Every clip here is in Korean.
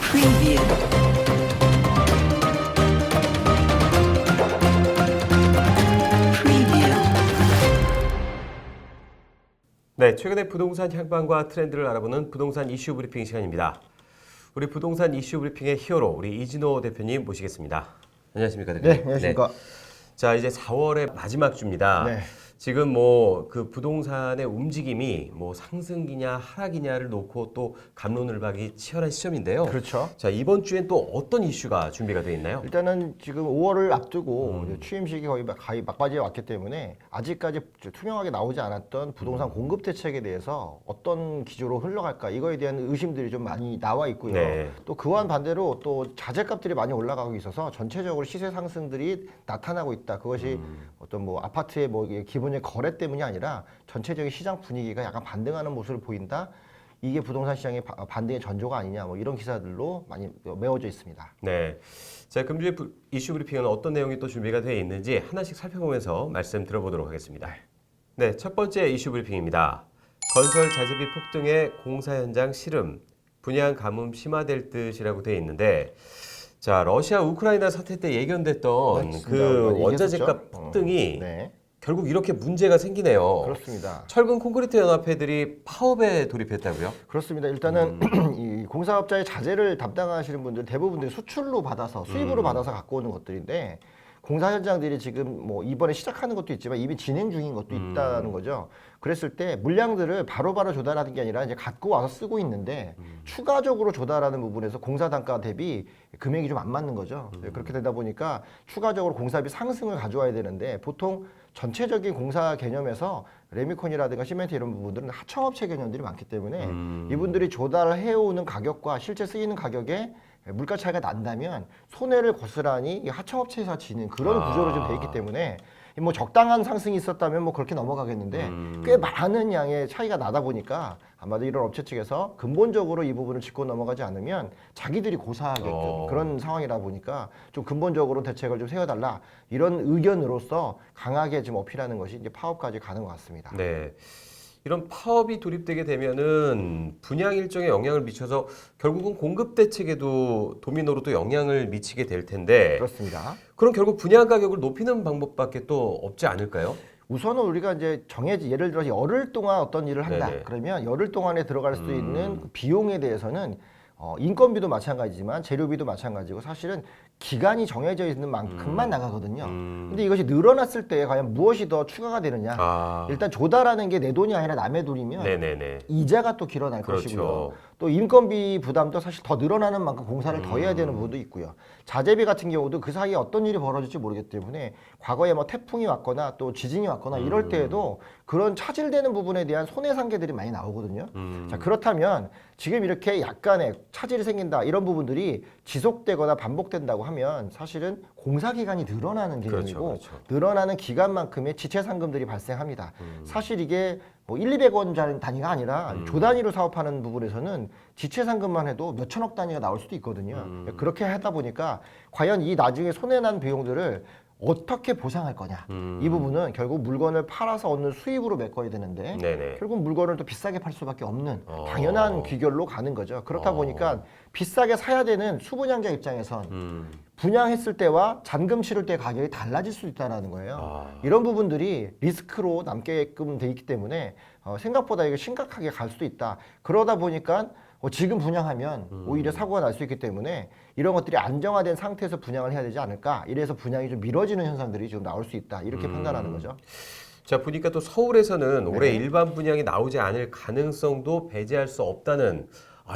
Preview. Preview. 네, 최근의 부동산 향방과 트렌드를 알아보는 부동산 이슈 브리핑 시간입니다. 우리 부동산 이슈 브리핑의 히어로 우리 이진호 대표님 모시겠습니다. 안녕하십니까 대표님. 네, 안녕하십니까. 자, 이제 4월의 마지막 주입니다. 네. 지금 뭐 그 부동산의 움직임이 뭐 상승기냐 하락이냐를 놓고 또 갑론을박이 치열한 시점인데요. 그렇죠. 자, 이번 주엔 또 어떤 이슈가 준비가 되어 있나요? 일단은 지금 5월을 앞두고 이제 취임식이 거의 막바지에 왔기 때문에 아직까지 투명하게 나오지 않았던 부동산 공급 대책에 대해서 어떤 기조로 흘러갈까 이거에 대한 의심들이 좀 많이 나와 있고요. 네. 또 그와 반대로 또 자재값들이 많이 올라가고 있어서 전체적으로 시세 상승들이 나타나고 있다. 그것이 어떤 뭐 아파트의 뭐 기본적 거래 때문이 아니라 전체적인 시장 분위기가 약간 반등하는 모습을 보인다. 이게 부동산 시장의 반등의 전조가 아니냐 뭐 이런 기사들로 많이 메워져 있습니다. 네. 자, 금주의 이슈 브리핑은 어떤 내용이 또 준비가 되어 있는지 하나씩 살펴보면서 말씀 들어보도록 하겠습니다. 네, 첫 번째 이슈 브리핑입니다. 건설 자재비 폭등의 공사 현장 시름, 분양 가뭄 심화될 듯이라고 되어 있는데, 자, 러시아 우크라이나 사태 때 예견됐던 맞습니다. 그 많이 원자재값 얘기했었죠. 폭등이 네, 결국 이렇게 문제가 생기네요. 그렇습니다. 철근 콘크리트 연합회들이 파업에 돌입했다고요? 그렇습니다. 일단은 이 공사업자의 자재를 담당하시는 분들 대부분들이 수출로 받아서 수입으로 받아서 갖고 오는 것들인데 공사 현장들이 지금 뭐 이번에 시작하는 것도 있지만 이미 진행 중인 것도 있다는 거죠. 그랬을 때 물량들을 바로바로 조달하는 게 아니라 이제 갖고 와서 쓰고 있는데 추가적으로 조달하는 부분에서 공사 단가 대비 금액이 좀 안 맞는 거죠. 그렇게 되다 보니까 추가적으로 공사비 상승을 가져와야 되는데 보통 전체적인 공사 개념에서 레미콘이라든가 시멘트 이런 부분들은 하청업체 개념들이 많기 때문에 이분들이 조달을 해오는 가격과 실제 쓰이는 가격에 물가 차이가 난다면 손해를 고스란히 이 하청업체에서 지는 그런 구조로 좀 돼 있기 때문에 뭐 적당한 상승이 있었다면 뭐 그렇게 넘어가겠는데 꽤 많은 양의 차이가 나다 보니까 아마도 이런 업체 측에서 근본적으로 이 부분을 짚고 넘어가지 않으면 자기들이 고사하게끔 그런 상황이라 보니까 좀 근본적으로 대책을 좀 세워달라 이런 의견으로서 강하게 지금 어필하는 것이 이제 파업까지 가는 것 같습니다. 네. 이런 파업이 도입되게 되면은 분양 일정에 영향을 미쳐서 결국은 공급 대책에도 도미노로 또 영향을 미치게 될 텐데 그렇습니다. 그럼 결국 분양 가격을 높이는 방법밖에 또 없지 않을까요? 우선은 우리가 이제 예를 들어서 열흘 동안 어떤 일을 한다. 네네. 그러면 열흘 동안에 들어갈 수 있는 그 비용에 대해서는 인건비도 마찬가지지만 재료비도 마찬가지고 사실은 기간이 정해져 있는 만큼만 나가거든요. 근데 이것이 늘어났을 때 과연 무엇이 더 추가가 되느냐. 일단 조달하는 게 내 돈이 아니라 남의 돈이면 네네네. 이자가 또 길어날 그렇죠. 것이고요. 또 인건비 부담도 사실 더 늘어나는 만큼 공사를 더 해야 되는 부분도 있고요. 자재비 같은 경우도 그 사이에 어떤 일이 벌어질지 모르기 때문에 과거에 뭐 태풍이 왔거나 또 지진이 왔거나 이럴 때에도 그런 차질되는 부분에 대한 손해상계들이 많이 나오거든요. 자, 그렇다면 지금 이렇게 약간의 차질이 생긴다 이런 부분들이 지속되거나 반복된다고 하면 사실은 공사 기간이 늘어나는 개념이고 그렇죠. 늘어나는 기간만큼의 지체 상금들이 발생합니다. 사실 이게 뭐 1, 200원 단위가 아니라 조 단위로 사업하는 부분에서는 지체 상금만 해도 몇천억 단위가 나올 수도 있거든요. 그렇게 하다 보니까 과연 이 나중에 손해난 비용들을 어떻게 보상할 거냐. 이 부분은 결국 물건을 팔아서 얻는 수입으로 메꿔야 되는데 네네. 결국 물건을 또 비싸게 팔 수밖에 없는 당연한 귀결로 가는 거죠. 그렇다 보니까 비싸게 사야 되는 수분양자 입장에선 분양했을 때와 잔금 치를 때 가격이 달라질 수 있다는 거예요. 이런 부분들이 리스크로 남게끔 돼 있기 때문에 생각보다 이게 심각하게 갈 수도 있다. 그러다 보니까 지금 분양하면 오히려 사고가 날 수 있기 때문에 이런 것들이 안정화된 상태에서 분양을 해야 되지 않을까. 이래서 분양이 좀 미뤄지는 현상들이 좀 나올 수 있다. 이렇게 판단하는 거죠. 자, 보니까 또 서울에서는 네. 올해 일반 분양이 나오지 않을 가능성도 배제할 수 없다는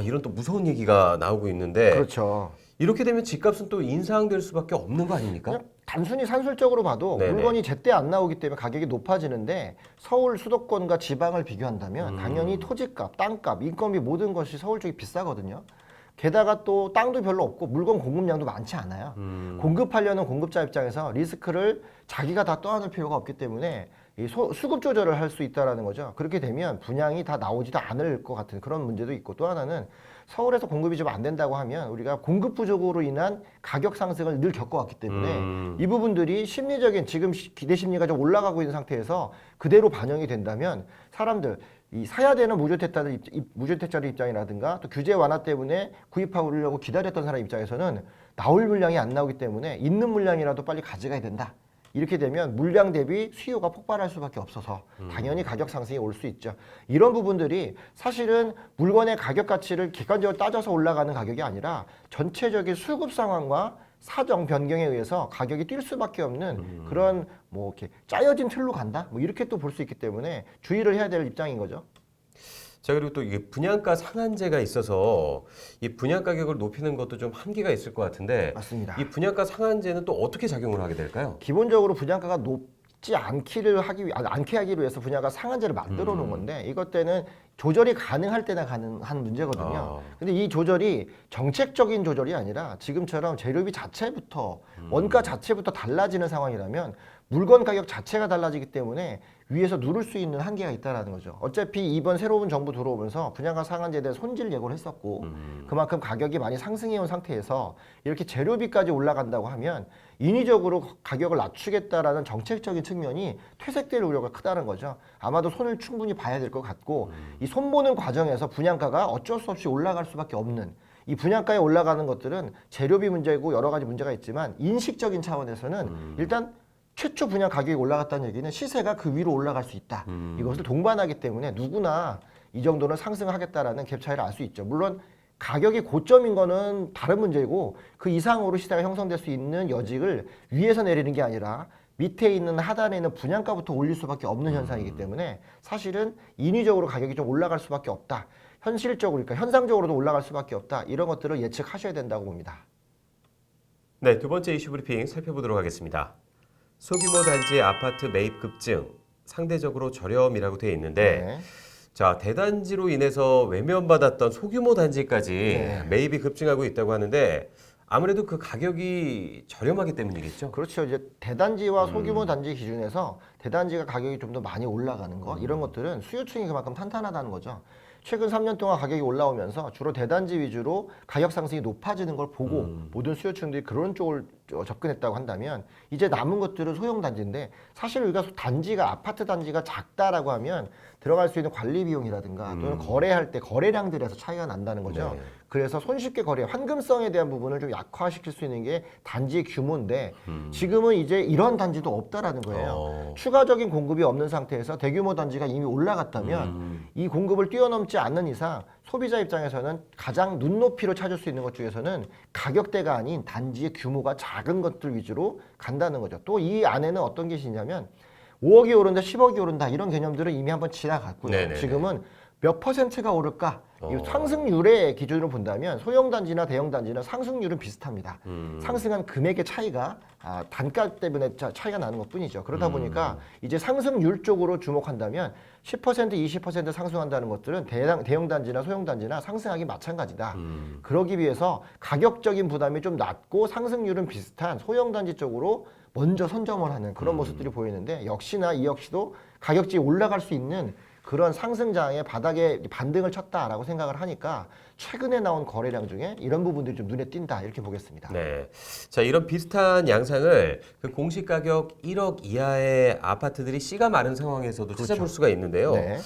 이런 또 무서운 얘기가 나오고 있는데 그렇죠. 이렇게 되면 집값은 또 인상될 수밖에 없는 거 아닙니까? 그냥 단순히 산술적으로 봐도 네네. 물건이 제때 안 나오기 때문에 가격이 높아지는데 서울 수도권과 지방을 비교한다면 당연히 토지값, 땅값, 인건비 모든 것이 서울 쪽이 비싸거든요. 게다가 또 땅도 별로 없고 물건 공급량도 많지 않아요. 공급하려는 공급자 입장에서 리스크를 자기가 다 떠안을 필요가 없기 때문에 이 수급 조절을 할 수 있다는 거죠. 그렇게 되면 분양이 다 나오지도 않을 것 같은 그런 문제도 있고 또 하나는 서울에서 공급이 좀 안 된다고 하면 우리가 공급 부족으로 인한 가격 상승을 늘 겪어왔기 때문에 이 부분들이 심리적인 지금 기대 심리가 좀 올라가고 있는 상태에서 그대로 반영이 된다면 사람들 이 사야 되는 무주택자들 입장이라든가 또 규제 완화 때문에 구입하려고 기다렸던 사람 입장에서는 나올 물량이 안 나오기 때문에 있는 물량이라도 빨리 가져가야 된다. 이렇게 되면 물량 대비 수요가 폭발할 수밖에 없어서 당연히 가격 상승이 올 수 있죠. 이런 부분들이 사실은 물건의 가격 가치를 객관적으로 따져서 올라가는 가격이 아니라 전체적인 수급 상황과 사정 변경에 의해서 가격이 뛸 수밖에 없는 그런 뭐 이렇게 짜여진 틀로 간다. 뭐 이렇게 또 볼 수 있기 때문에 주의를 해야 될 입장인 거죠. 자, 그리고 또 이게 분양가 상한제가 있어서 이 분양 가격을 높이는 것도 좀 한계가 있을 것 같은데 맞습니다. 이 분양가 상한제는 또 어떻게 작용을 하게 될까요? 기본적으로 분양가가 높지 않게 하기 위해서 분양가 상한제를 만들어 놓은 건데 이것 때는 조절이 가능할 때나 가능한 문제거든요. 근데 이 조절이 정책적인 조절이 아니라 지금처럼 재료비 자체부터 원가 자체부터 달라지는 상황이라면 물건 가격 자체가 달라지기 때문에 위에서 누를 수 있는 한계가 있다는 거죠. 어차피 이번 새로운 정부 들어오면서 분양가 상한제에 대해 손질 예고를 했었고 그만큼 가격이 많이 상승해온 상태에서 이렇게 재료비까지 올라간다고 하면 인위적으로 가격을 낮추겠다라는 정책적인 측면이 퇴색될 우려가 크다는 거죠. 아마도 손을 충분히 봐야 될 것 같고 이 손보는 과정에서 분양가가 어쩔 수 없이 올라갈 수밖에 없는 이 분양가에 올라가는 것들은 재료비 문제고 여러 가지 문제가 있지만 인식적인 차원에서는 일단 최초 분양 가격이 올라갔다는 얘기는 시세가 그 위로 올라갈 수 있다. 이것을 동반하기 때문에 누구나 이 정도는 상승하겠다라는 갭 차이를 알 수 있죠. 물론 가격이 고점인 거는 다른 문제고 그 이상으로 시세가 형성될 수 있는 여직을 위에서 내리는 게 아니라 밑에 있는 하단에 있는 분양가부터 올릴 수밖에 없는 현상이기 때문에 사실은 인위적으로 가격이 좀 올라갈 수밖에 없다. 현실적으로, 그러니까 현상적으로도 올라갈 수밖에 없다. 이런 것들을 예측하셔야 된다고 봅니다. 네, 두 번째 이슈 브리핑 살펴보도록 하겠습니다. 소규모 단지 아파트 매입 급증, 상대적으로 저렴이라고 되어 있는데 네. 자, 대단지로 인해서 외면받았던 소규모 단지까지 매입이 급증하고 있다고 하는데 아무래도 그 가격이 저렴하기 때문이겠죠? 그렇죠. 이제 대단지와 소규모 단지 기준에서 대단지가 가격이 좀 더 많이 올라가는 거 이런 것들은 수요층이 그만큼 탄탄하다는 거죠. 최근 3년 동안 가격이 올라오면서 주로 대단지 위주로 가격 상승이 높아지는 걸 보고 모든 수요층들이 그런 쪽을 접근했다고 한다면 이제 남은 것들은 소형 단지인데 사실 우리가 단지가 아파트 단지가 작다라고 하면 들어갈 수 있는 관리 비용이라든가 또는 거래할 때 거래량들에서 차이가 난다는 거죠. 네. 그래서 손쉽게 거래, 환금성에 대한 부분을 좀 약화시킬 수 있는 게 단지의 규모인데 지금은 이제 이런 단지도 없다라는 거예요. 추가적인 공급이 없는 상태에서 대규모 단지가 이미 올라갔다면 이 공급을 뛰어넘지 않는 이상 소비자 입장에서는 가장 눈높이로 찾을 수 있는 것 중에서는 가격대가 아닌 단지의 규모가 작은 것들 위주로 간다는 거죠. 또 이 안에는 어떤 게 있냐면 5억이 오른다, 10억이 오른다 이런 개념들은 이미 한번 지나갔고요. 네네네. 지금은 몇 퍼센트가 오를까? 이 상승률의 기준으로 본다면 소형 단지나 대형 단지는 상승률은 비슷합니다. 상승한 금액의 차이가 단가 때문에 차이가 나는 것뿐이죠. 그러다 보니까 이제 상승률 쪽으로 주목한다면 10%, 20% 상승한다는 것들은 대형 단지나 소형 단지나 상승하기 마찬가지다. 그러기 위해서 가격적인 부담이 좀 낮고 상승률은 비슷한 소형 단지 쪽으로 먼저 선점을 하는 그런 모습들이 보이는데 역시나 이 역시도 가격이 올라갈 수 있는 그런 상승장의 바닥에 반등을 쳤다라고 생각을 하니까 최근에 나온 거래량 중에 이런 부분들이 좀 눈에 띈다 이렇게 보겠습니다. 네. 자, 이런 비슷한 양상을 그 공시 가격 1억 이하의 아파트들이 씨가 많은 상황에서도 찾아볼 수가 있는데요. 네.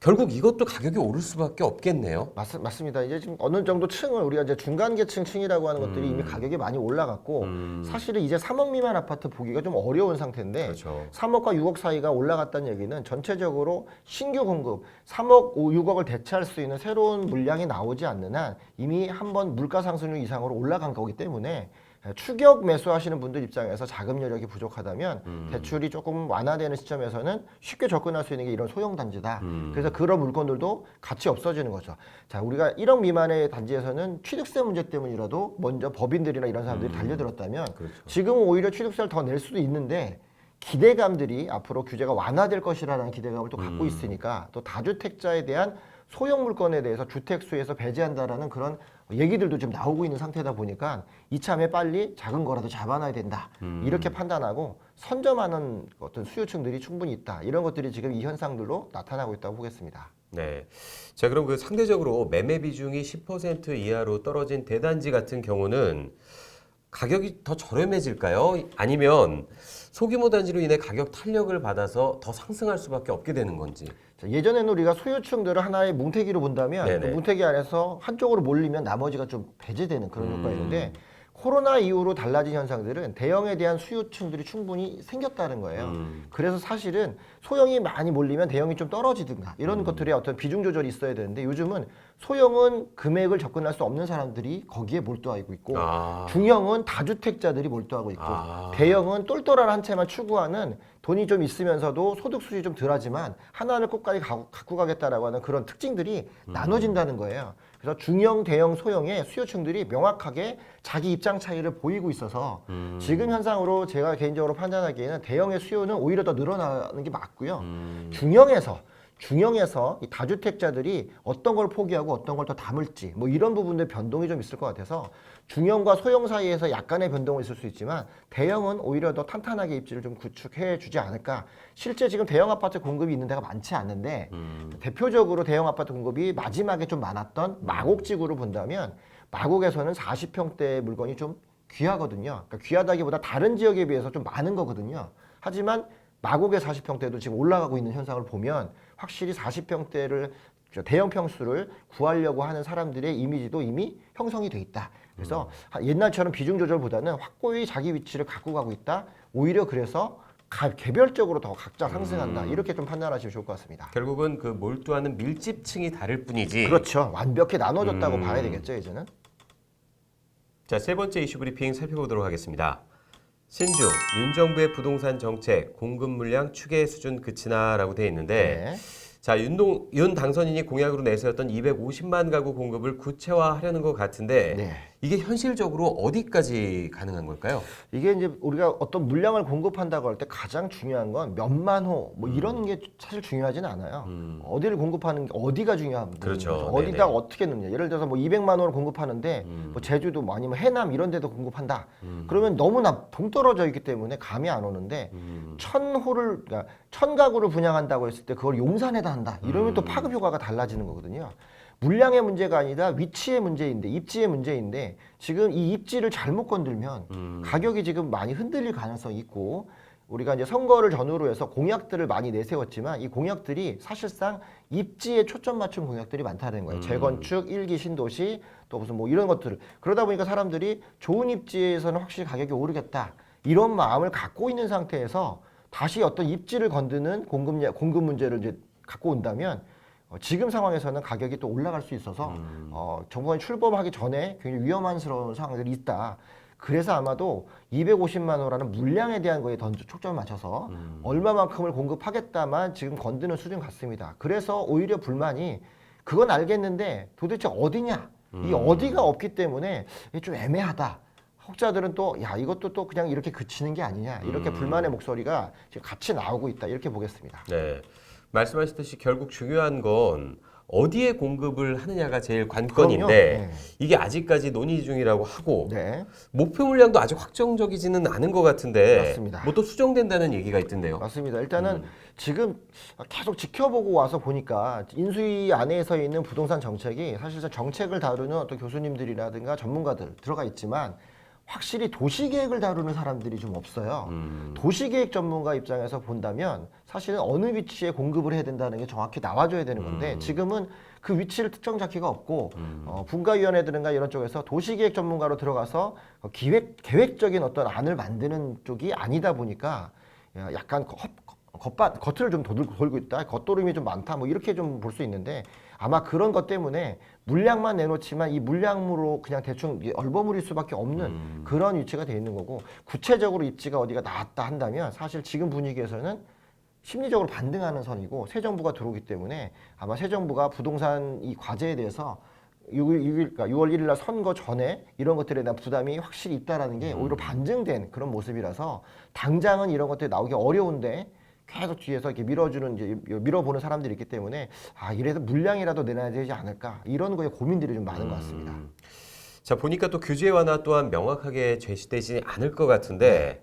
결국 이것도 가격이 오를 수밖에 없겠네요. 맞습니다. 이제 지금 어느 정도 층을 우리가 이제 중간 계층이라고 하는 것들이 이미 가격이 많이 올라갔고 사실은 이제 3억 미만 아파트 보기가 좀 어려운 상태인데 그렇죠. 3억과 6억 사이가 올라갔다는 얘기는 전체적으로 신규 공급 3억, 6억을 대체할 수 있는 새로운 물량이 나오지 않는 한 이미 한번 물가 상승률 이상으로 올라간 거기 때문에 추격 매수하시는 분들 입장에서 자금 여력이 부족하다면 대출이 조금 완화되는 시점에서는 쉽게 접근할 수 있는 게 이런 소형 단지다. 그래서 그런 물건들도 같이 없어지는 거죠. 자, 우리가 1억 미만의 단지에서는 취득세 문제 때문이라도 먼저 법인들이나 이런 사람들이 달려들었다면 그렇죠. 지금은 오히려 취득세를 더 낼 수도 있는데 기대감들이 앞으로 규제가 완화될 것이라는 기대감을 또 갖고 있으니까 또 다주택자에 대한 소형 물건에 대해서 주택수에서 배제한다라는 그런 얘기들도 지금 나오고 있는 상태다 보니까 이참에 빨리 작은 거라도 잡아놔야 된다. 이렇게 판단하고 선점하는 어떤 수요층들이 충분히 있다. 이런 것들이 지금 이 현상들로 나타나고 있다고 보겠습니다. 네. 자, 그럼 그 상대적으로 매매 비중이 10% 이하로 떨어진 대단지 같은 경우는 가격이 더 저렴해질까요? 아니면 소규모 단지로 인해 가격 탄력을 받아서 더 상승할 수밖에 없게 되는 건지. 자, 예전에는 우리가 소유층들을 하나의 뭉태기로 본다면 그 네네. 뭉태기 안에서 한쪽으로 몰리면 나머지가 좀 배제되는 그런 효과가 있는데 코로나 이후로 달라진 현상들은 대형에 대한 수요층들이 충분히 생겼다는 거예요. 그래서 사실은 소형이 많이 몰리면 대형이 좀 떨어지든가 이런 것들의 어떤 비중 조절이 있어야 되는데 요즘은 소형은 금액을 접근할 수 없는 사람들이 거기에 몰두하고 있고 아. 중형은 다주택자들이 몰두하고 있고 대형은 똘똘한 한 채만 추구하는 돈이 좀 있으면서도 소득 수준이 좀 덜하지만 하나를 끝까지 갖고 가겠다라고 하는 그런 특징들이 나눠진다는 거예요. 그래서 중형, 대형, 소형의 수요층들이 명확하게 자기 입장 차이를 보이고 있어서 지금 현상으로 제가 개인적으로 판단하기에는 대형의 수요는 오히려 더 늘어나는 게 맞고요. 중형에서 이 다주택자들이 어떤 걸 포기하고 어떤 걸 더 담을지 뭐 이런 부분들 변동이 좀 있을 것 같아서 중형과 소형 사이에서 약간의 변동은 있을 수 있지만 대형은 오히려 더 탄탄하게 입지를 좀 구축해 주지 않을까. 실제 지금 대형 아파트 공급이 있는 데가 많지 않는데 대표적으로 대형 아파트 공급이 마지막에 좀 많았던 마곡지구로 본다면 마곡에서는 40평대 물건이 좀 귀하거든요. 그러니까 귀하다기보다 다른 지역에 비해서 좀 많은 거거든요. 하지만 마곡의 40평대도 지금 올라가고 있는 현상을 보면 확실히 40평대를 대형 평수를 구하려고 하는 사람들의 이미지도 이미 형성이 돼 있다. 그래서 옛날처럼 비중 조절보다는 확고히 자기 위치를 갖고 가고 있다. 오히려 그래서 개별적으로 더 각자 상승한다. 이렇게 좀 판단하시면 좋을 것 같습니다. 결국은 그 몰두하는 밀집층이 다를 뿐이지. 그렇죠. 완벽히 나눠졌다고 봐야 되겠죠, 이제는. 자, 세 번째 이슈 브리핑 살펴보도록 하겠습니다. 신중, 윤 정부의 부동산 정책, 공급 물량 추계 수준 그치나라고 돼 있는데 네. 자, 윤 당선인이 공약으로 내세웠던 250만 가구 공급을 구체화하려는 것 같은데 네. 이게 현실적으로 어디까지 가능한 걸까요? 이게 이제 우리가 어떤 물량을 공급한다고 할 때 가장 중요한 건 몇만 호 뭐 이런 게 사실 중요하지는 않아요. 어디를 공급하는 게 어디가 중요한 그렇죠. 거죠. 어디다 네네. 어떻게 넣느냐. 예를 들어서 뭐 200만 호를 공급하는데 뭐 제주도 뭐 아니면 해남 이런 데도 공급한다. 그러면 너무나 동떨어져 있기 때문에 감이 안 오는데 1000호를 그러니까 1000가구를 분양한다고 했을 때 그걸 용산에다 한다. 이러면 또 파급 효과가 달라지는 거거든요. 물량의 문제가 아니라 위치의 문제인데 입지의 문제인데 지금 이 입지를 잘못 건들면 가격이 지금 많이 흔들릴 가능성이 있고 우리가 이제 선거를 전후로 해서 공약들을 많이 내세웠지만 이 공약들이 사실상 입지에 초점 맞춘 공약들이 많다는 거예요. 재건축, 일기 신도시 또 무슨 뭐 이런 것들을 그러다 보니까 사람들이 좋은 입지에서는 확실히 가격이 오르겠다 이런 마음을 갖고 있는 상태에서 다시 어떤 입지를 건드는 공급 문제를 이제 갖고 온다면 지금 상황에서는 가격이 또 올라갈 수 있어서 정부가 출범하기 전에 굉장히 위험한스러운 상황들이 있다. 그래서 아마도 250만 호라는 물량에 대한 거에 더 초점을 맞춰서 얼마만큼을 공급하겠다만 지금 건드는 수준 같습니다. 그래서 오히려 불만이 그건 알겠는데 도대체 어디냐? 이 어디가 없기 때문에 이게 좀 애매하다. 혹자들은 또 야 이것도 또 그냥 이렇게 그치는 게 아니냐 이렇게 불만의 목소리가 지금 같이 나오고 있다 이렇게 보겠습니다. 네. 말씀하셨듯이 결국 중요한 건 어디에 공급을 하느냐가 제일 관건인데 네. 이게 아직까지 논의 중이라고 하고 네. 목표 물량도 아직 확정적이지는 않은 것 같은데 맞습니다. 뭐 또 수정된다는 얘기가 있던데요. 맞습니다. 일단은 지금 계속 지켜보고 와서 보니까 인수위 안에서 있는 부동산 정책이 사실상 정책을 다루는 어떤 교수님들이라든가 전문가들 들어가 있지만 확실히 도시계획을 다루는 사람들이 좀 없어요. 도시계획 전문가 입장에서 본다면 사실은 어느 위치에 공급을 해야 된다는 게 정확히 나와줘야 되는 건데 지금은 그 위치를 특정 잡기가 없고 분과위원회들인가 이런 쪽에서 도시계획 전문가로 들어가서 계획적인 어떤 안을 만드는 쪽이 아니다 보니까 약간 겉을 좀 돌고 있다. 겉도름이 좀 많다. 뭐 이렇게 좀 볼 수 있는데 아마 그런 것 때문에 물량만 내놓지만 이 물량으로 그냥 대충 얼버무릴 수밖에 없는 그런 위치가 돼 있는 거고 구체적으로 입지가 어디가 나왔다 한다면 사실 지금 분위기에서는 심리적으로 반등하는 선이고 새 정부가 들어오기 때문에 아마 새 정부가 부동산 이 과제에 대해서 6월 1일 날 선거 전에 이런 것들에 대한 부담이 확실히 있다라는 게 오히려 반증된 그런 모습이라서 당장은 이런 것들이 나오기 어려운데 계속 뒤에서 이렇게 밀어보는 사람들이 있기 때문에 이래서 물량이라도 내놔야 되지 않을까 이런 거에 고민들이 좀 많은 것 같습니다. 자, 보니까 또 규제 완화 또한 명확하게 제시되지 않을 것 같은데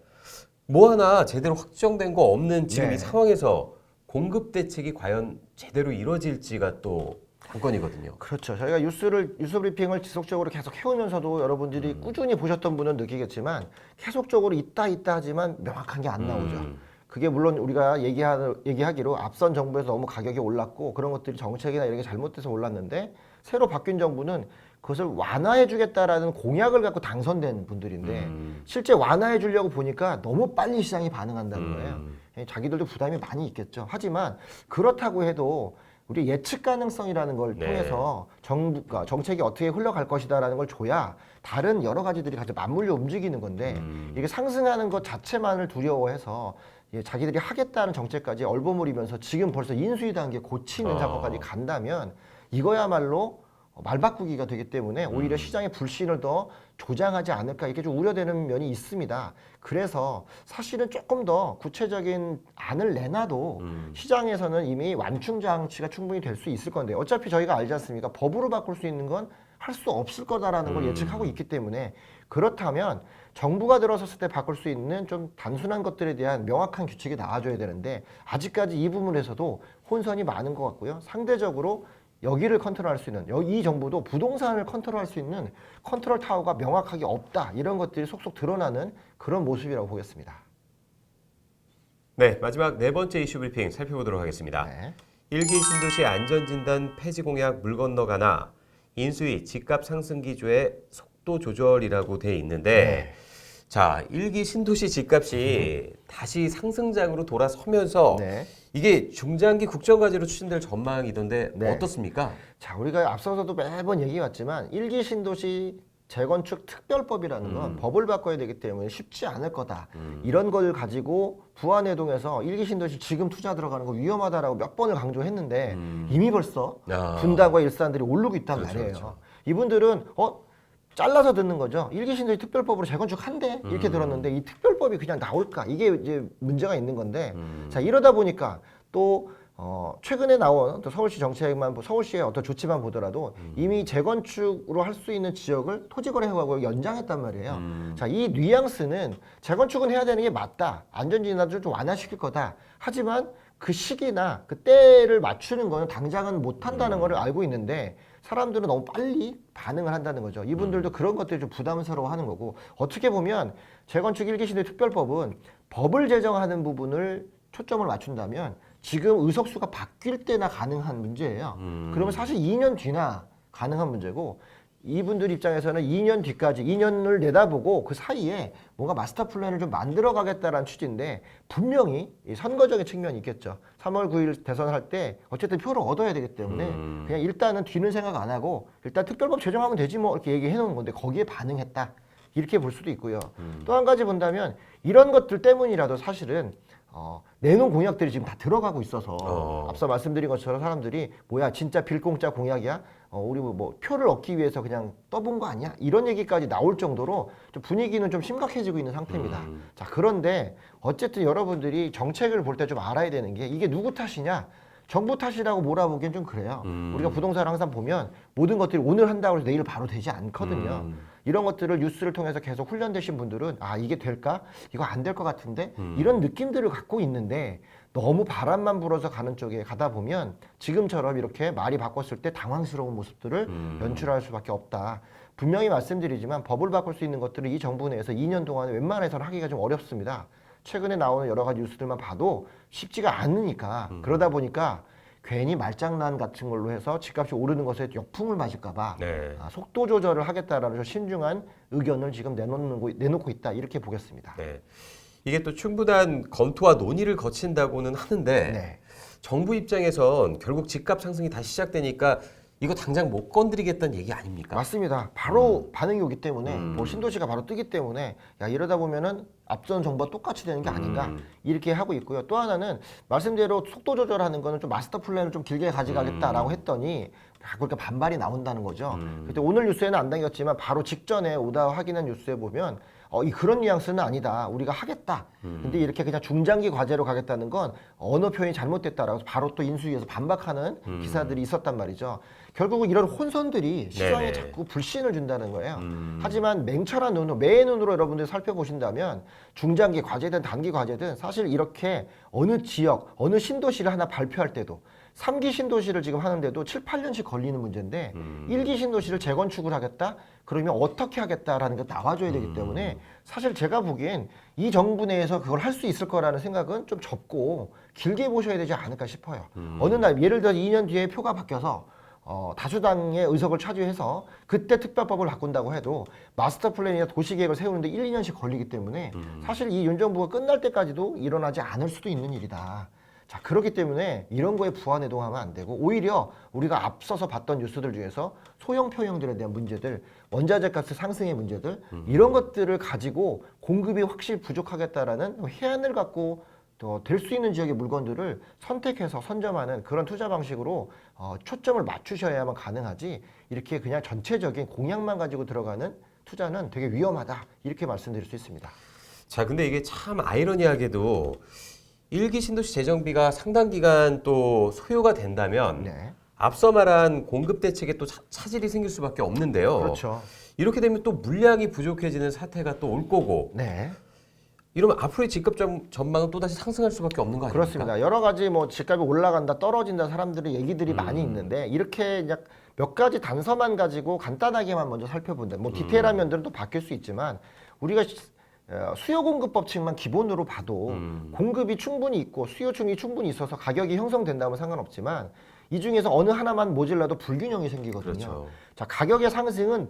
뭐 하나 제대로 확정된 거 없는 지금 이 상황에서 공급 대책이 과연 제대로 이루어질지가 또 관건이거든요. 그렇죠. 저희가 뉴스 브리핑을 지속적으로 계속 해오면서도 여러분들이 꾸준히 보셨던 분은 느끼겠지만 계속적으로 있다 하지만 명확한 게 안 나오죠. 그게 물론 우리가 얘기하기로 앞선 정부에서 너무 가격이 올랐고 그런 것들이 정책이나 이런 게 잘못돼서 올랐는데 새로 바뀐 정부는 그것을 완화해 주겠다라는 공약을 갖고 당선된 분들인데 실제 완화해 주려고 보니까 너무 빨리 시장이 반응한다는 거예요. 자기들도 부담이 많이 있겠죠. 하지만 그렇다고 해도 우리 예측 가능성이라는 걸 네. 통해서 정부가 정책이 어떻게 흘러갈 것이다라는 걸 줘야 다른 여러 가지들이 같이 맞물려 움직이는 건데 이게 상승하는 것 자체만을 두려워해서 자기들이 하겠다는 정책까지 얼버무리면서 지금 벌써 인수위 단계 고치는 작업까지 간다면 이거야말로 말 바꾸기가 되기 때문에 오히려 시장의 불신을 더 조장하지 않을까 이렇게 좀 우려되는 면이 있습니다. 그래서 사실은 조금 더 구체적인 안을 내놔도 시장에서는 이미 완충 장치가 충분히 될 수 있을 건데 어차피 저희가 알지 않습니까? 법으로 바꿀 수 있는 건 할 수 없을 거다라는 걸 예측하고 있기 때문에 그렇다면 정부가 들어섰을 때 바꿀 수 있는 좀 단순한 것들에 대한 명확한 규칙이 나와줘야 되는데 아직까지 이 부분에서도 혼선이 많은 것 같고요. 상대적으로 여기를 컨트롤할 수 있는 이 정부도 부동산을 컨트롤할 수 있는 컨트롤 타워가 명확하게 없다. 이런 것들이 속속 드러나는 그런 모습이라고 보겠습니다. 네, 마지막 네 번째 이슈 브리핑 살펴보도록 하겠습니다. 네. 일기 신도시 안전진단 폐지 공약 물 건너가나 인수위 집값 상승 기조의 속도 조절이라고 돼 있는데 자, 일기 신도시 집값이 다시 상승장으로 돌아서면서 네. 이게 중장기 국정과제로 추진될 전망이던데 네. 어떻습니까? 자, 우리가 앞서서도 매번 얘기해왔지만 일기 신도시 재건축 특별법이라는 건 법을 바꿔야 되기 때문에 쉽지 않을 거다. 이런 걸 가지고 부안해동에서 일기 신도시 지금 투자 들어가는 거 위험하다라고 몇 번을 강조했는데 이미 벌써 분당과 일산들이 오르고 있단 그렇죠, 말이에요. 그렇죠. 이분들은 잘라서 듣는 거죠. 일기 신도시 특별법으로 재건축 한대 이렇게 들었는데 이 특별법이 그냥 나올까 이게 이제 문제가 있는 건데 자 이러다 보니까 또 최근에 나온 또 서울시 정책만 서울시의 어떤 조치만 보더라도 이미 재건축으로 할 수 있는 지역을 토지거래 허가를 연장했단 말이에요. 자, 이 뉘앙스는 재건축은 해야 되는 게 맞다. 안전진단을 좀 완화시킬 거다. 하지만 그 시기나 그 때를 맞추는 거는 당장은 못 한다는 걸 알고 있는데 사람들은 너무 빨리 반응을 한다는 거죠. 이분들도 그런 것들이 좀 부담스러워 하는 거고 어떻게 보면 재건축 일기시대 특별법은 법을 제정하는 부분을 초점을 맞춘다면 지금 의석수가 바뀔 때나 가능한 문제예요. 그러면 사실 2년 뒤나 가능한 문제고 이분들 입장에서는 2년 뒤까지 2년을 내다보고 그 사이에 뭔가 마스터 플랜을 좀 만들어 가겠다라는 취지인데 분명히 이 선거적인 측면이 있겠죠. 3월 9일 대선할 때 어쨌든 표를 얻어야 되기 때문에 그냥 일단은 뒤는 생각 안 하고 일단 특별법 제정하면 되지 뭐 이렇게 얘기해 놓은 건데 거기에 반응했다. 이렇게 볼 수도 있고요. 또 한 가지 본다면 이런 것들 때문이라도 사실은 내놓은 공약들이 지금 다 들어가고 있어서 앞서 말씀드린 것처럼 사람들이 뭐야 진짜 빌공짜 공약이야? 우리 뭐 표를 얻기 위해서 그냥 떠본 거 아니야? 이런 얘기까지 나올 정도로 좀 분위기는 좀 심각해지고 있는 상태입니다. 자 그런데 어쨌든 여러분들이 정책을 볼 때 좀 알아야 되는 게 이게 누구 탓이냐? 정부 탓이라고 몰아보기엔 좀 그래요. 우리가 부동산을 항상 보면 모든 것들이 오늘 한다고 해서 내일 바로 되지 않거든요. 이런 것들을 뉴스를 통해서 계속 훈련되신 분들은 아 이게 될까? 이거 안 될 것 같은데? 이런 느낌들을 갖고 있는데 너무 바람만 불어서 가는 쪽에 가다 보면 지금처럼 이렇게 말이 바꿨을 때 당황스러운 모습들을 연출할 수밖에 없다. 분명히 말씀드리지만 법을 바꿀 수 있는 것들을 이 정부 내에서 2년 동안 웬만해서는 하기가 좀 어렵습니다. 최근에 나오는 여러 가지 뉴스들만 봐도 쉽지가 않으니까 그러다 보니까 괜히 말장난 같은 걸로 해서 집값이 오르는 것에 역풍을 맞을까봐 네. 속도 조절을 하겠다라는 신중한 의견을 지금 내놓고 있다 이렇게 보겠습니다. 네. 이게 또 충분한 검토와 논의를 거친다고는 하는데 네. 정부 입장에선 결국 집값 상승이 다시 시작되니까 이거 당장 못 건드리겠다는 얘기 아닙니까? 맞습니다. 바로 반응이 오기 때문에 뭐 신도시가 바로 뜨기 때문에 야 이러다 보면은 앞선 정부와 똑같이 되는 게 아닌가 이렇게 하고 있고요. 또 하나는 말씀대로 속도 조절하는 거는 좀 마스터 플랜을 좀 길게 가져가겠다라고 했더니 그러니까 반발이 나온다는 거죠. 그때 오늘 뉴스에는 안 담겼지만 바로 직전에 오다 확인한 뉴스에 보면 그런 뉘앙스는 아니다. 우리가 하겠다. 근데 이렇게 그냥 중장기 과제로 가겠다는 건 언어 표현이 잘못됐다라고 바로 또 인수위에서 반박하는 기사들이 있었단 말이죠. 결국은 이런 혼선들이 시장에 네네. 자꾸 불신을 준다는 거예요. 하지만 맹철한 눈으로, 매의 눈으로 여러분들이 살펴보신다면 중장기 과제든 단기 과제든 사실 이렇게 어느 지역, 어느 신도시를 하나 발표할 때도 3기 신도시를 지금 하는데도 7, 8년씩 걸리는 문제인데 1기 신도시를 재건축을 하겠다? 그러면 어떻게 하겠다라는 게 나와줘야 되기 때문에 사실 제가 보기엔 이 정부 내에서 그걸 할 수 있을 거라는 생각은 좀 접고 길게 보셔야 되지 않을까 싶어요. 어느 날 예를 들어 2년 뒤에 표가 바뀌어서 다수당의 의석을 차지해서 그때 특별법을 바꾼다고 해도 마스터 플랜이나 도시계획을 세우는데 1, 2년씩 걸리기 때문에 사실 이 윤 정부가 끝날 때까지도 일어나지 않을 수도 있는 일이다. 자, 그렇기 때문에 이런 거에 부안해동하면 안 되고 오히려 우리가 앞서서 봤던 뉴스들 중에서 소형 평형들에 대한 문제들, 원자재 값의 상승의 문제들 이런 것들을 가지고 공급이 확실히 부족하겠다라는 해안을 갖고 될 수 있는 지역의 물건들을 선택해서 선점하는 그런 투자 방식으로 초점을 맞추셔야만 가능하지 이렇게 그냥 전체적인 공약만 가지고 들어가는 투자는 되게 위험하다 이렇게 말씀드릴 수 있습니다. 자, 근데 이게 참 아이러니하게도 1기 신도시 재정비가 상당 기간 또 소요가 된다면 네. 앞서 말한 공급 대책에 또 차질이 생길 수밖에 없는데요. 그렇죠. 이렇게 되면 또 물량이 부족해지는 사태가 또 올 거고 네. 이러면 앞으로의 집값 전망은 또다시 상승할 수밖에 없는 거 아닙니까? 그렇습니다. 여러 가지 뭐 집값이 올라간다, 떨어진다 사람들의 얘기들이 많이 있는데 이렇게 그냥 몇 가지 단서만 가지고 간단하게만 먼저 살펴본다. 뭐 디테일한 면들은 또 바뀔 수 있지만 우리가 수요 공급 법칙만 기본으로 봐도 공급이 충분히 있고 수요층이 충분히 있어서 가격이 형성된다면 상관없지만 이 중에서 어느 하나만 모질라도 불균형이 생기거든요. 그렇죠. 자, 가격의 상승은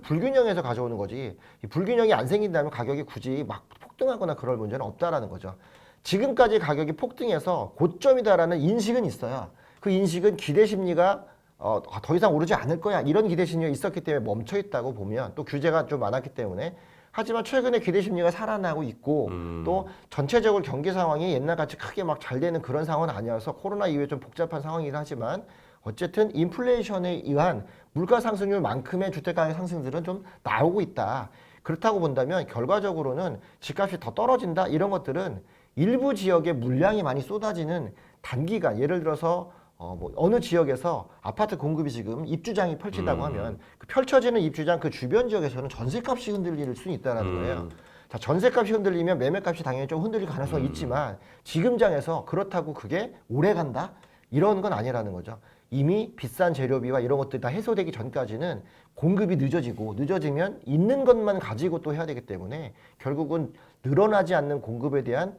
불균형에서 가져오는 거지. 이 불균형이 안 생긴다면 가격이 굳이 막 폭등하거나 그럴 문제는 없다라는 거죠. 지금까지 가격이 폭등해서 고점이다라는 인식은 있어요. 그 인식은 기대 심리가 더 이상 오르지 않을 거야 이런 기대 심리가 있었기 때문에 멈춰 있다고 보면 또 규제가 좀 많았기 때문에 하지만 최근에 기대 심리가 살아나고 있고 또 전체적으로 경기 상황이 옛날같이 크게 막 잘 되는 그런 상황은 아니어서 코로나 이후에 좀 복잡한 상황이긴 하지만 어쨌든 인플레이션에 의한 물가 상승률만큼의 주택가격 상승들은 좀 나오고 있다. 그렇다고 본다면 결과적으로는 집값이 더 떨어진다 이런 것들은 일부 지역에 물량이 많이 쏟아지는 단기간 예를 들어서 뭐 어느 지역에서 아파트 공급이 지금 입주장이 펼친다고 하면 그 펼쳐지는 입주장 그 주변 지역에서는 전세값이 흔들릴 수 있다는 거예요. 자, 전세값이 흔들리면 매매값이 당연히 좀 흔들릴 가능성이 있지만 지금 장에서 그렇다고 그게 오래 간다? 이런 건 아니라는 거죠. 이미 비싼 재료비와 이런 것들이 다 해소되기 전까지는 공급이 늦어지면 있는 것만 가지고 또 해야 되기 때문에 결국은 늘어나지 않는 공급에 대한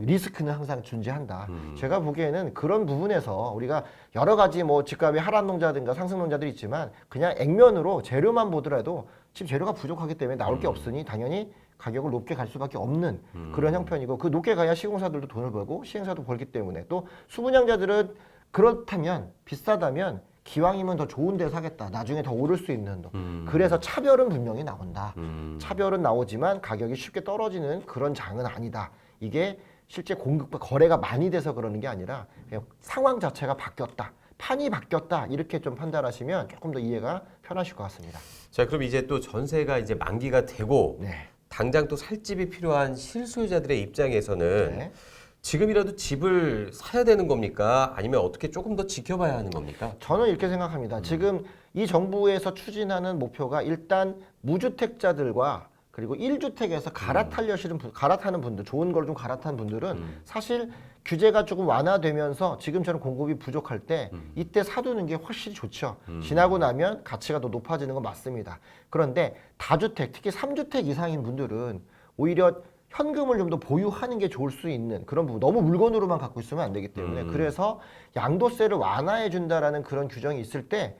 리스크는 항상 존재한다. 제가 보기에는 그런 부분에서 우리가 여러 가지 뭐 집값이 하락 농자든가 상승 농자들이 있지만 그냥 액면으로 재료만 보더라도 지금 재료가 부족하기 때문에 나올 게 없으니 당연히 가격을 높게 갈 수밖에 없는 그런 형편이고 그 높게 가야 시공사들도 돈을 벌고 시행사도 벌기 때문에 또 수분양자들은 그렇다면 비싸다면 기왕이면 더 좋은 데 사겠다. 나중에 더 오를 수 있는. 그래서 차별은 분명히 나온다. 차별은 나오지만 가격이 쉽게 떨어지는 그런 장은 아니다. 이게 실제 공급과 거래가 많이 돼서 그러는 게 아니라 그냥 상황 자체가 바뀌었다. 판이 바뀌었다. 이렇게 좀 판단하시면 조금 더 이해가 편하실 것 같습니다. 자, 그럼 이제 또 전세가 이제 만기가 되고 네. 당장 또 살 집이 필요한 실수요자들의 입장에서는 네. 지금이라도 집을 사야 되는 겁니까? 아니면 어떻게 조금 더 지켜봐야 하는 겁니까? 저는 이렇게 생각합니다. 지금 이 정부에서 추진하는 목표가 일단 무주택자들과 그리고 1주택에서 갈아타는 분들, 좋은 걸 좀 갈아타는 분들은 사실 규제가 조금 완화되면서 지금처럼 공급이 부족할 때 이때 사두는 게 훨씬 좋죠. 지나고 나면 가치가 더 높아지는 건 맞습니다. 그런데 다주택, 특히 3주택 이상인 분들은 오히려 현금을 좀 더 보유하는 게 좋을 수 있는 그런 부분. 너무 물건으로만 갖고 있으면 안 되기 때문에 그래서 양도세를 완화해 준다라는 그런 규정이 있을 때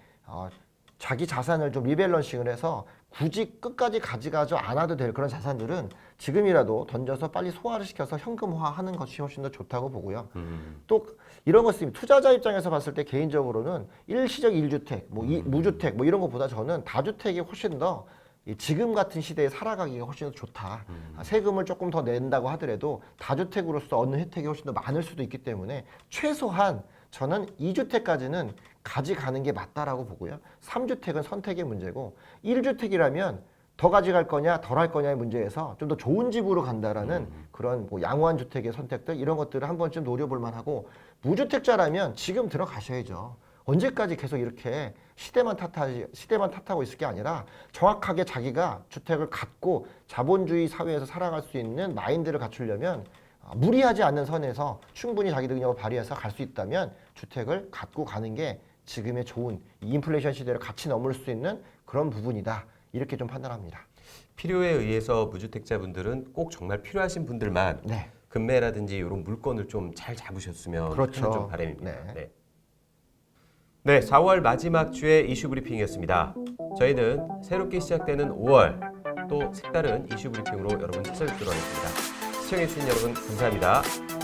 자기 자산을 좀 리밸런싱을 해서 굳이 끝까지 가져가지 않아도 될 그런 자산들은 지금이라도 던져서 빨리 소화를 시켜서 현금화하는 것이 훨씬 더 좋다고 보고요. 또 이런 것 있습니다. 투자자 입장에서 봤을 때 개인적으로는 일시적 1주택, 뭐 무주택 뭐 이런 것보다 저는 다주택이 훨씬 더 지금 같은 시대에 살아가기가 훨씬 더 좋다. 세금을 조금 더 낸다고 하더라도 다주택으로서 얻는 혜택이 훨씬 더 많을 수도 있기 때문에 최소한 저는 2주택까지는 가져가는 게 맞다라고 보고요. 3주택은 선택의 문제고 1주택이라면 더 가져갈 거냐 덜 할 거냐의 문제에서 좀 더 좋은 집으로 간다라는 그런 뭐 양호한 주택의 선택들 이런 것들을 한 번쯤 노려볼 만하고 무주택자라면 지금 들어가셔야죠. 언제까지 계속 이렇게 시대만 탓하고 있을 게 아니라 정확하게 자기가 주택을 갖고 자본주의 사회에서 살아갈 수 있는 마인드를 갖추려면 무리하지 않는 선에서 충분히 자기 능력을 발휘해서 갈 수 있다면 주택을 갖고 가는 게 지금의 좋은 이 인플레이션 시대를 같이 넘을 수 있는 그런 부분이다. 이렇게 좀 판단합니다. 필요에 의해서 무주택자분들은 꼭 정말 필요하신 분들만 네. 금매라든지 이런 물건을 좀 잘 잡으셨으면 그렇죠. 하는 좀 바람입니다. 네. 네. 네, 4월 마지막 주의 이슈 브리핑이었습니다. 저희는 새롭게 시작되는 5월 또 색다른 이슈 브리핑으로 여러분 찾아뵙도록 하겠습니다. 시청해주신 여러분 감사합니다.